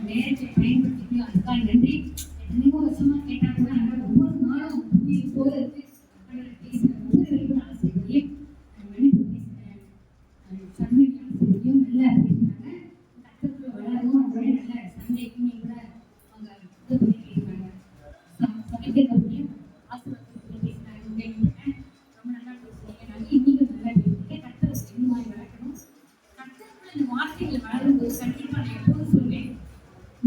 நேரத்தை பயன்படுத்தி அதுக்காக நன்றி. எத்தனையோ வருஷமா கேட்டா கூட ஒவ்வொரு நாளும் போல இருக்கு பேசுறேன் ஆசைப்படியும் மன்னிப்பு பேசுறேன் சண்முகி ஆசைப்படியும் நல்லா பேசினாங்க. கட்டத்துல வளரும் அதோட நல்ல சண்டைக்கு கூட அவங்க இது பண்ணி பேசினாங்க. சமைக்கிறதையும் ஆசீர்வாதத்தை பேசினாங்க. கேள்விப்பட்டேன். ரொம்ப நல்லா பேசுறீங்க. நாங்கள் இன்னைக்கு நல்லா பேசுறீங்க. கட்டத்தை இந்த மாதிரி வளர்க்கணும். கட்டத்துல இந்த வார்த்தைகள் வளரும்போது கண்டிப்பா நான் எப்போதும் சொல்வேன்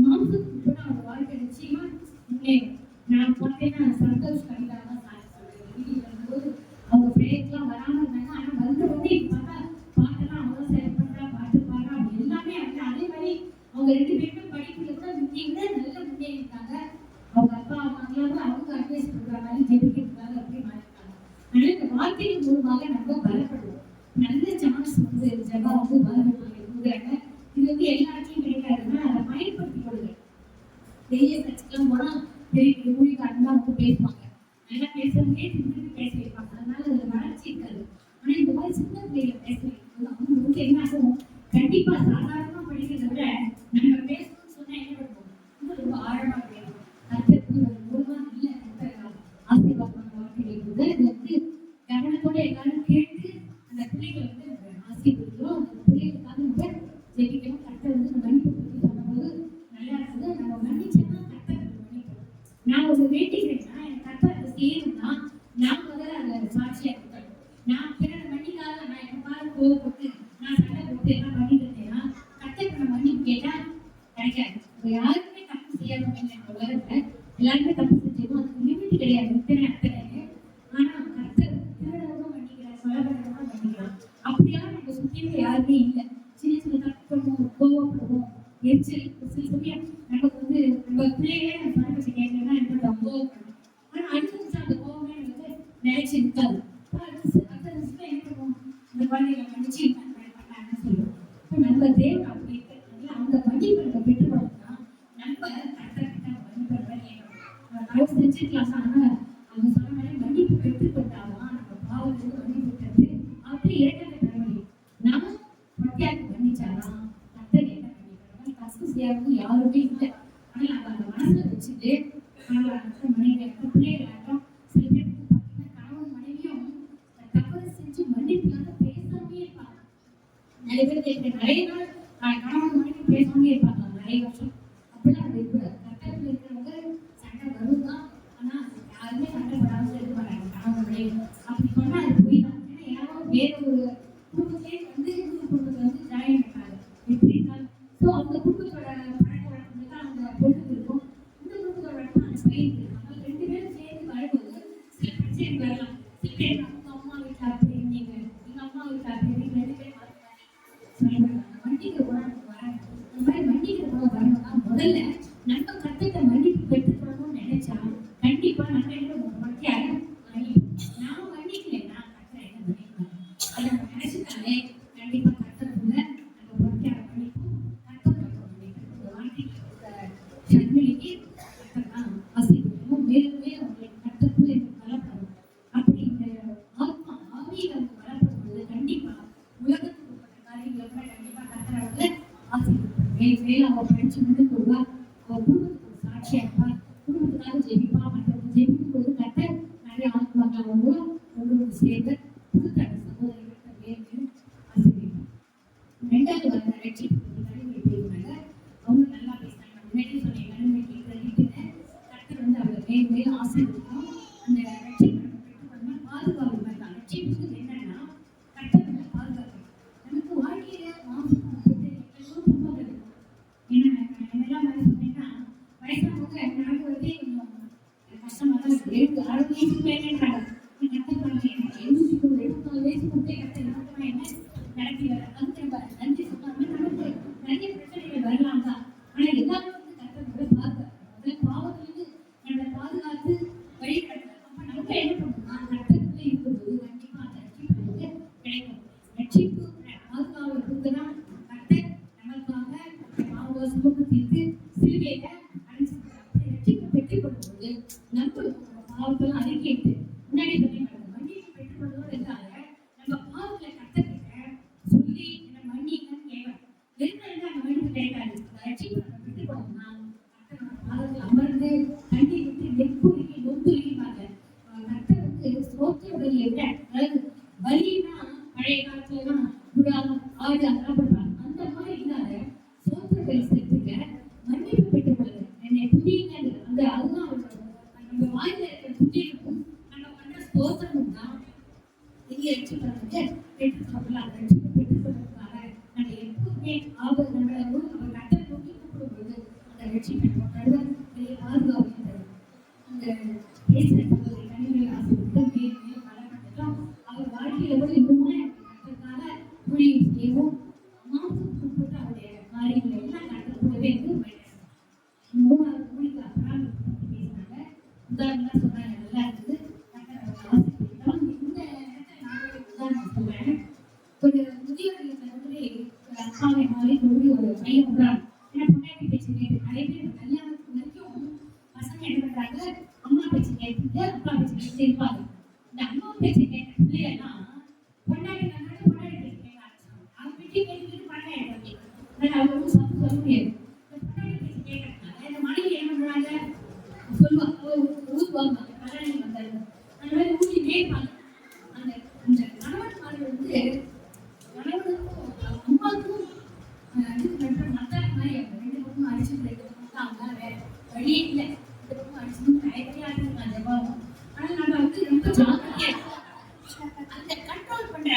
மாம்சத்துக்கு கூட அவங்க வாழ்க்கை நிச்சயமா முன்னேறும். நான் பார்த்தேன்னா சந்தோஷ் கவிதாக தான் சார் சொல்றேன். வீட்டுக்கு வரும்போது அவங்க பிரேயர்லாம் வராம இருந்தாங்க. ஆனா வந்த உடனே பார்த்தா பாட்டெல்லாம் அவங்க செலக்ட் பண்றா, பாட்டு பாடுறா, எல்லாமே அதே மாதிரி அவங்க ரெண்டு பேருமே படிப்புல கூட முன்னே நல்ல முன்னேறிட்டாங்க. அவங்க அப்பா அம்மாங்களாவது அவங்க அட்வைஸ் பண்ற மாதிரி ஜெபிக்கிறதுக்காக அப்படியே மாறிட்டாங்க. அதனால இந்த வார்த்தையின் மூலமாக நம்ம பலப்படுவோம். நல்ல சான்ஸ் வந்து ஜபா வந்து பலப்படுறாங்க. இது வந்து எல்லா இடத்துலையும் கிடைக்காதுன்னா அதை பயன்படுத்தி கொடுங்க. பெரிய சர்ச்சுக்கெல்லாம் போனா பெரிய ஊழியக்காரங்களாம் வந்து பேசுவாங்க. நல்லா பேசுறவங்களே திரும்பி பேச வைப்பாங்க. அதனால அதுல வளர்ச்சி இருக்காது. ஆனா இந்த மாதிரி சின்ன பிள்ளைகளை பேச வைக்கும்போது அவங்க வந்து என்ன ஆகும், கண்டிப்பா சாதாரணமா படிக்கிறத விட நம்ம பேசணும்னு சொன்னா என்ன பண்ணுவோம், இன்னும் ரொம்ப ஆழமா பேசணும். கருத்துக்கு மூலமா இல்ல ஆசீர்வாதமான வாழ்க்கையை வந்து இது வந்து கவனத்தோட எல்லாரும் கேட்டு அந்த பிள்ளைகளை வந்து ஆசீர்வதிக்கிறோம். அந்த பிள்ளைகளுக்காக நம்ம ஜெபிக்கணும். கர்த்தர் வந்து மன்னிப்பு பற்றி சொன்னபோது நல்லா இருக்குது. நம்ம மன்னிச்சோம்னா கர்த்தர் மன்னிப்போம். நான் ஒரு வேண்டிக்கிறேன்னா எனக்கு கர்த்தர் அதை செய்யணும்னா நான் முதல்ல அதை சாட்சியா இருக்கணும். நான் பிறரை மன்னிக்காத நான் எப்ப பாரு கோவப்பட்டு நான் சண்டை போட்டு எல்லாம் பண்ணிட்டு இருந்தேன்னா கர்த்தர் நம்ம மன்னிப்பு கேட்டா கிடைக்காது. யாருக்குமே தப்பு செய்யாதவங்க இந்த உலகத்துல எல்லாருமே தப்பு செஞ்சோம். அதுக்கு லிமிட் கிடையாது. இத்தனை அத்தனை. ஆனா கர்த்தர் திருடவும் மன்னிக்கிறார், கொலைபடுறவங்க மன்னிக்கிறார். அப்படியெல்லாம் நம்ம சுத்தியில யாருமே இல்லை. சின்ன சின்ன தப்பு பண்ணுவோம், கோவப்படுவோம், எரிச்சல் சில சமயம் நமக்கு வந்து நம்ம பிள்ளைகளே நம்ம பணத்தை கேட்கணும்னா என்ன கோவப்படும். ஆனா அடுத்த நிமிஷம் அந்த கோவமே வந்து நினைச்சு இருக்காது. அடுத்த நிமிஷம் என்ன பண்ணுவோம், இந்த குழந்தைகளை மன்னிச்சு பண்ணான்னு சொல்லுவோம். இப்போ நம்ம தேவன் அப்படி இருக்கிறதுனால அந்த மன்னிப்பை நம்ம பெற்றுக்கணும்னா நம்ம கரெக்டாக மன்னிப்பை கேட்கணும். செஞ்சுக்கலாம். ஆனா அவங்க சொன்ன மாதிரி மன்னிப்பு பெற்றுக்கொண்டாதான் நம்ம பாவத்துக்கு மன்னிப்பு பெற்று அப்படி இறக்கத்தை பெற முடியும். நாம பத்தியாக்கு மன்னிச்சாதான் கர்த்தர் என்ன பண்ணிக்கிறாங்க. கஷ்டம் செய்யாதவங்க யாருமே இல்லை. ஆனா நம்ம அந்த மனசுல வச்சுட்டு மனைவி பிள்ளைகளாட்டம் சில பேருக்கு பார்த்தீங்கன்னா கணவன் மனைவியும் தவறு செஞ்சு மன்னிப்புக்காக பேசாமே இருப்பாங்க. நிறைய பேர் கேட்கிறேன், நிறைய நாள் கணவன் மனைவி பேசாமே இருப்பாங்க நிறைய வருஷம். அப்படிலாம் அது இருக்கக்கூடாது. கர்த்தர்கள் இருக்கிறவங்க சண்டை வரும்தான். ஆனா யாருமே சண்டை படாமல் இருக்க மாட்டாங்க கணவன் மனைவி. அப்படி சொன்னா அது போய் தான். ஏன்னா யாரும் வேற ஒரு குடும்பத்திலே வந்து இன்னொரு குடும்பத்தை வந்து ஜாயின் பண்ணாங்க எப்படி இருந்தாலும். ஸோ அந்த குடும்பத்தோட பழக்க வழக்கங்கள் தான் அந்த பொண்ணுக்கு இருக்கும், இந்த குடும்பத்தோட வழக்கம் அந்த பையனுக்கு இருக்கும். அதனால ரெண்டு பேரும் சேர்ந்து வரும்போது சில பிரச்சனை வரலாம். சில பேர் அவங்க அம்மா வீட்டில் அப்படி இருந்தீங்க, எங்க அம்மா வீட்டில் அப்படி இருந்தீங்க, ரெண்டு பேரும் மன்னிக்க குணம் வராங்க. அந்த மாதிரி மன்னிக்கிற குணம் வரணும்னா முதல்ல நம்ம கத்துக்கிட்ட மன்னிப்பு பெற்றுக்கணும்னு நினைச்சா கண்டிப்பா நம்ம என்ன மத்தியால நாம மன்னிக்கலைன்னா கத்துற என்ன மன்னிக்கணும் அதை நம்ம நினைச்சுட்டாலே கண்டிப்பா கத்துறதுல நம்ம மத்தியால மன்னிப்போம். சண்முகிக்கு கத்ததான் ஆசைப்படணும். மேலுமே அவங்களுக்கு கத்தத்துல பலப்படும். அப்படி இந்த ஆத்மா ஆவியில் அவங்க பலப்படும்போது கண்டிப்பா உலகத்துக்கு உட்பட்ட காரியங்களை கூட கண்டிப்பா கத்துறவங்க ஆசைப்படுவாங்க. மேலும் அவங்க படிச்சு முன்னுக்கு வருவா, அவ குடும்பத்துக்கு சாட்சியா இருப்பா, குடும்பத்துக்காக ஜெபிப்பா, மற்றவங்க ஜெபிக்கும் போது கத்த நிறைய ஆத்மாக்கள் மூலம் உங்களுக்கு சேர்ந்த புதுத்தட சகோதரிகளுக்கு மேலும் ஆசைப்படுவாங்க. ரெண்டாவது வர ரட்சிப்பு கல்வி பேசுறாங்க. அவங்க நல்லா பேசுறாங்க. முன்னாடி சொன்ன கல்விக்கு கல்விக்குன்னு கர்த்தர் வந்து அவங்க மேலும் ஆசைப்படுத்தணும். அந்த ரட்சிப்பு நம்ம பெற்றுக்கணும்னா பாதுகாப்பு மாதிரி தான். ரட்சிப்புக்கு என்னன்னா கர்த்தர் நம்ம பாதுகாக்கணும். நமக்கு வாழ்க்கையில மாசம் துன்பம் இருக்கும். ஏன்னா என்னெல்லாம் மாதிரி சொன்னீங்கன்னா வயசானவங்க நடந்து வரதே கொஞ்சம் கஷ்டமா தான் இருக்கு. 60 வயசுக்கு மேலேன்றாங்க. கர்த்தர் எனக்கு 74 வயசு கொடுத்தே கர்த்தர் நடத்துனா என்ன நடத்தி வர அதுக்கு நம்ம நன்றி சொன்னாலுமே நமக்கு நிறைய பிரச்சனைகள் வரலாம் தான். ஆனா எல்லாரும் வந்து கர்த்தர் கூட பாதுகாக்கணும். பாவத்திலிருந்து நம்மளை பாதுகாத்து வழிநடத்தணும். அப்ப நமக்கு என்ன பண்ணணும்னா கர்த்தருக்குள்ள இருக்கும்போது கண்டிப்பா அந்த ரட்சிப்பு நமக்கு கிடைக்கும். ரட்சிப்பு பாதுகாவல் கொடுத்ததான் கர்த்தர் நமக்காக பாவ சுமக்கு தீர்த்து சிலுவையில அடைச்சிருக்கிறார். அப்படி ரட்சிப்பு பெற்றுக் கொள்ளும்போது நம்மளுக்கு நம்ம பாவத்தெல்லாம் அறிக்கையிட்டு முன்னாடி சொல்லி மன்னிப்பு பெற்றுக்கொள்வதோடு இருந்தாங்க. நம்ம பாவத்துல கத்தக்கிட்ட சொல்லி என்ன மன்னிக்கன்னு கேட்கணும். வெறும் அந்த மன்னிப்பு கேட்காது. ரட்சிப்பு நம்ம பெற்றுக்கொள்ளணும்னா பாதத்தில் அமர்ந்து தண்ணி விட்டு நெக்குருக்கி நொந்துருக்கிப்பாங்க. கத்தர் வந்து சோத்திர வலியை விட, அதாவது வலின்னா பழைய காலத்துல எல்லாம் குடாலம் ஆடு அதெல்லாம் பண்றாங்க. அந்த மாதிரி இல்லாத சோத்திர வலி செலுத்துங்க, மன்னிப்பு பெற்றுக்கொள்ளுங்க, என்னை புதியுங்க. அந்த அதுதான் நம்ம வாயில இருக்கிற புதியனுக்கும் நம்ம பண்ற ஸ்தோத்திரமும் தான் இங்கே ரட்சிப்பதற்கு பெற்றுக்கொள்ளலாம். ரட்சிப்பு பெற்றுக்கொள்வதற்காக நம்ம எப்பவுமே நம்ம கத்தரை நோக்கி கூப்பிடும்போது அந்த ரட்சிப்பை நம்ம பெரிய பாதுகாப்பு தரும். அந்த பேசுற சகோதரி கனிமொழி ஆசிரியர்கள் மேலும் வளர்ந்துட்டோம். அவர் வாழ்க்கையில கூட இன்னுமே கத்தற்காக ஊழியம் செய்யவும் மாசுக்கு உட்பட்டு அவருடைய காரியங்களை எல்லாம் கற்றுக்கூடவே இருந்து மூணாவது ஊழிக்கு அப்புறம் பேசினாங்க. உதாரணம் சொன்னாங்க, நல்லா இருந்தது. இந்த இடத்துல நான் உதாரணம் சொல்றேன். ஒரு முதியோர்களுக்கு வந்து அப்பாவை மாதிரி சொல்லி ஒரு பையன் விடுறாங்க. ஏன்னா பொண்டாட்டி பேச்சு கேட்டு நிறைய பேர் கல்யாணத்துக்கு வரைக்கும் பசங்க என்ன பண்றாங்க, அம்மா பேச்சு கேட்டு அப்பா பேச்சு கேட்டு இருப்பாங்க. இந்த அம்மா பேச்சு கேட்ட பிள்ளையெல்லாம் பொண்டாட்டி பொண்டாட்டி பேச்சு கேட்க ஆரம்பிச்சாங்க. அவங்க வீட்டு கேட்டுக்கிட்டு பணம் எடுப்பாங்க. அவங்க வந்து சப்பு சொல்ல முடியாது. பொண்டாட்டி பேச்சு கேட்கறதுனால இந்த மனைவி என்ன பண்றாங்க, சொல்லுவாங்க, ஊதுவாங்க, கல்யாணி வந்தாரு அந்த மாதிரி ஊதிட்டே இருப்பாங்க. அந்த அந்த கணவன்மார்கள் வந்து கணவனுக்கும் அம்மாவுக்கும் மத்தான மாதிரி ரெண்டு பக்கமும் அடிச்சுட்டு அவங்க வேற வழியே இல்லை. இந்த பக்கம் அடிச்சுட்டு நிறைய ஆடுறாங்க அந்த பாவம். ஆனால் நம்ம வந்து ரொம்ப ஜாக்கிரதையா அந்த கண்ட்ரோல் பண்ற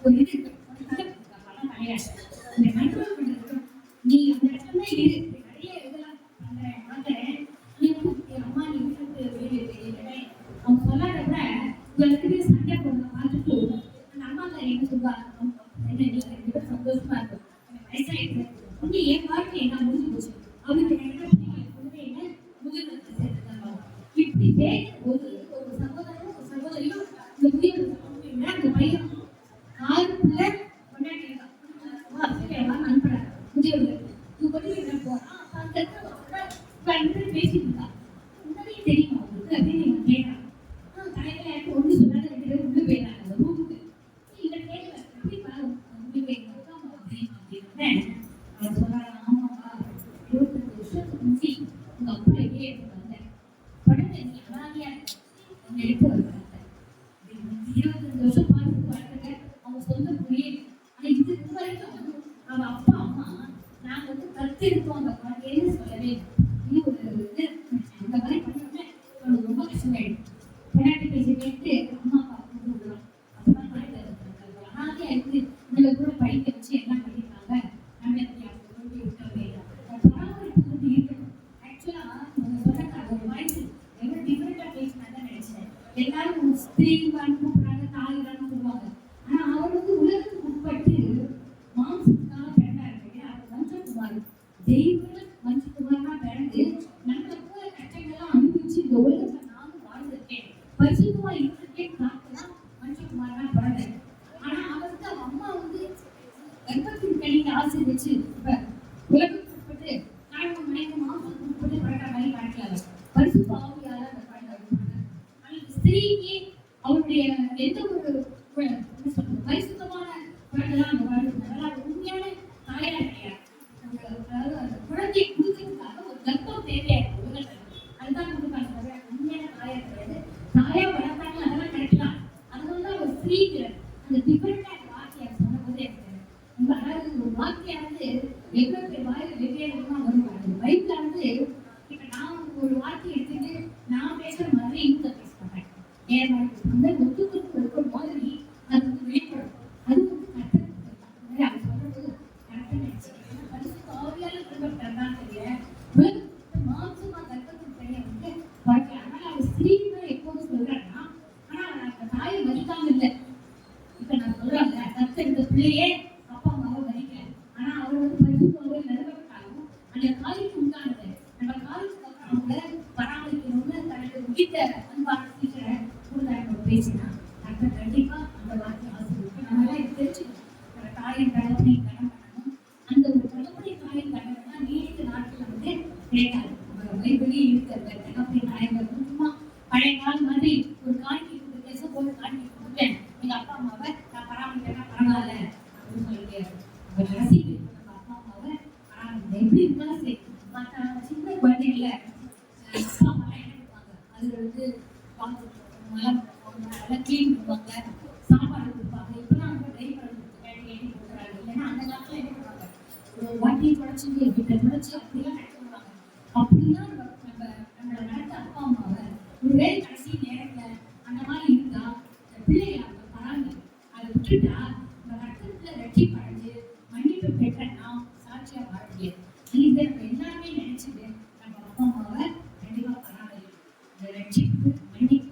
ஒரு இது பணம் கிடையாது. இந்த கண்ட்ரோல் பண்றது நீ அந்த இடத்துல இரு. நிறைய இதெல்லாம் பண்றேன் நீ அம்மா நீ வீட்டுக்கு அவங்க சொல்லாத கூட உங்களுக்கு சண்டை போடுற பார்த்துட்டு அந்த அம்மாக்காரி என்ன சொல்லுவாங்க, என்ன நீங்க ரெண்டு பேரும் சந்தோஷமா இருக்கும், வயசாயிட்டு உங்க என் வாழ்க்கை என்ன முடிஞ்சு போச்சு, அவருக்கு என்ன முதிர்வு சேர்த்துதான். இப்படி கேட்கும் போது ஒரு சகோதரனும் ஒரு சகோதரியும் இந்த முதிர்வு அந்த பையன் ஆறுக்குள்ள கொண்டாடி எல்லாம் அனுப்புறாங்க முதியவர்கள். இது கொண்டு என்ன போறான் பேசிட்டு இருந்தா முன்னாடியே தெரியுமா உங்களுக்கு அப்படின்னு நீங்க கேட்கலாம். தலையில ஒண்ணு சொல்லாத ரெண்டு பேரும் உள்ள போயிடறாங்க அந்த ரூமுக்கு. இதை கேட்கல எப்படி அப்படின்னு சொல்றாங்க. ஆமாப்பா 25 வருஷத்துக்கு முந்தி உங்க அப்பா எங்கே எடுத்து வந்தேன் உடனே நீ அனாதியா அவங்க எடுத்து வருவாங்க. 25 வருஷம் பார்த்து வளர்த்துங்க அவங்க சொந்த புரியுது. ஆனா இது வரைக்கும் அவன் அப்பா அம்மா நாங்க வந்து கத்தெடுத்தோம் அந்த குழந்தைன்னு சொல்லவே இது ஒரு இது இந்த மாதிரி பண்ணோம்னா அவனுக்கு ரொம்ப கஷ்டமாயிடும். பொண்டாட்டி பேசி கேட்டு அம்மா அப்பா கொண்டு விடுறோம். அப்பதான் குழந்தை அனாதையா இருந்து இதுல கூட படிக்க வச்சு எல்லாம் பண்ணிருக்காங்க. நம்ம கொண்டு விட்டோமே பராமரிப்பு வந்து இருக்கணும். ஆக்சுவலா சொன்னக்காக ஒரு வாய்ஸ் எவ்வளவு டிஃபரெண்டா பேசினாங்க நினைச்சேன். எல்லாரும் ஸ்திரீவான்னு கூப்பிடுறாங்க, தாயிரான்னு சொல்லுவாங்க. ஆனா அவர் வந்து உலகத்துக்கு உட்பட்டு மாம்சத்துக்காக பிறந்தா இருக்கு. அவர் மஞ்சகுமார் தெய்வ மஞ்சகுமாரா பிறந்து நம்ம கூட கஷ்டங்கள்லாம் அனுபவிச்சு இந்த உலகத்தை நானும் வாழ்ந்திருக்கேன், பரிசுத்தமா இருந்திருக்கேன் காட்டுதான் மஞ்சகுமாரா பிறந்தேன். ஆனா அவருக்கு அவன் அம்மா வந்து கர்ப்பத்தின் கணித ஆசீர்வச்சு இப்ப உலகத்துக்கு உட்பட்டு கணவன் மனைவி மாம்சத்துக்கு உட்பட்டு பிறக்கிற மாதிரி காட்டல பரிசுத்த ஆவியால அந்த குழந்தை இருப்பாங்க. ஆனா ஸ்திரீக்கு அவருடைய எந்த ஒரு பரிசுத்தமான குழந்தைதான் அந்த வாழ்க்கை உண்மையான தாயா கிடையாது. அந்த குழந்தையை கொடுக்கறதுக்காக ஒரு கர்ப்பம் தேவையா இருக்கு உலகத்துல. அதுதான் கொடுப்பாங்க. உண்மையான தாயா கிடையாது. தாயா வளர்த்தாங்க அதெல்லாம் கிடைக்கலாம். அதனாலதான் ஒரு ஸ்திரீக்கு அந்த டிஃபரெண்டா வார்த்தையை சொன்ன போது எனக்கு அதாவது ஒரு வார்த்தையானது எவ்வளவு பேர் வாயில வெவ்வேறு வருவாங்க. பைபிள்ல வந்து இப்ப நான் ஒரு வார்த்தையை எடுத்துட்டு நான் பேசுற மாதிரி இவங்க பேச மாட்டேன். ஏன் அந்த ஒத்துக்கொடுத்து இருக்கிற மாதிரி அது வந்து வெளிப்படும். அது வந்து கட்டணம் அது சொல்றது கரெக்டா நினைச்சுக்கேன். பரிசுத்த ஆவியால திரும்பத்தான் தெரிய உலகத்துக்கு மாம்சமா கர்ப்பத்துக்கு தெரிய வந்து வாழ்க்கை. அதனால அவர் ஸ்திரீகள் எப்போது சொல்றாங்கன்னா ஆனா அந்த தாயை மதிக்காம இல்லை. இப்ப நான் சொல்றாங்க கத்தெடுத்த பிள்ளையே அப்பா அம்மாவை மதிக்கல. ஆனா அவர் வந்து பரிசுத்தாவே நிறுவப்பட்டாலும் அந்த காரியத்துக்கு உண்டானது நம்ம காரியத்துக்கு அப்புறம் அவங்கள பராமரிக்கணும்னு தனக்கு உயிர்த்த அன்பான டீச்சரை கொடுத்தாங்க பேசினா அப்ப கண்டிப்பா அந்த வார்த்தை ஆசிரியர் நம்ம எல்லாம் தெரிஞ்சுக்கணும். தாயின் தலைமுறை கடன் பண்ணணும். அந்த ஒரு தலைமுறை தாயின் கடன் தான் நீடித்த நாட்கள் வந்து கிடைக்காது. பைபிளே இருக்கிறது அப்படி நாயகர் சும்மா பழைய காலம் மாதிரி ஒரு காணிக்கை கொடுத்து போது காணிக்கை கொடுத்தேன் எங்க அப்பா அம்மாவை நான் பராமரிக்கிறேன்னா பரவாயில்ல அப்படின்னு சொல்லிட்டு நம்ம ரசிக்க நம்ம அப்பா அம்மாவை பராமரிக்க எப்படி இருந்தாலும் சரி மற்ற சின்ன குழந்தைகள அப்பா அம்மா என்ன பண்ணுவாங்க அதுல நல்லா கிளீன் பண்ணுவாங்க சாப்பாடு கொடுப்பாங்க இப்பெல்லாம் அவங்க டிரைவர் கேட்டி கொடுக்குறாங்க இல்லைன்னா அந்த காலத்துல என்ன பண்ணுவாங்க ஒரு வாட்டி குறைச்சி வீட்டை குறைச்சி அப்படிலாம் நடத்துவாங்க அப்படிலாம் நம்மளோட நடத்த அப்பா அம்மாவை ஒருவேளை கடைசி நேரத்துல அந்த மாதிரி இருந்தா பிள்ளைகளை அவங்க பராமரி அதை விட்டுட்டா நம்ம ரத்தத்துல வெற்றி படைஞ்சு மன்னிப்பு பெற்ற நாம் சாட்சியா வாழ முடியாது இதை நம்ம எல்லாருமே நினைச்சிட்டு நம்ம அப்பா அம்மாவை கண்டிப்பா பராமரிக்கணும் இந்த ரட்சிப்பு மன்னிப்பு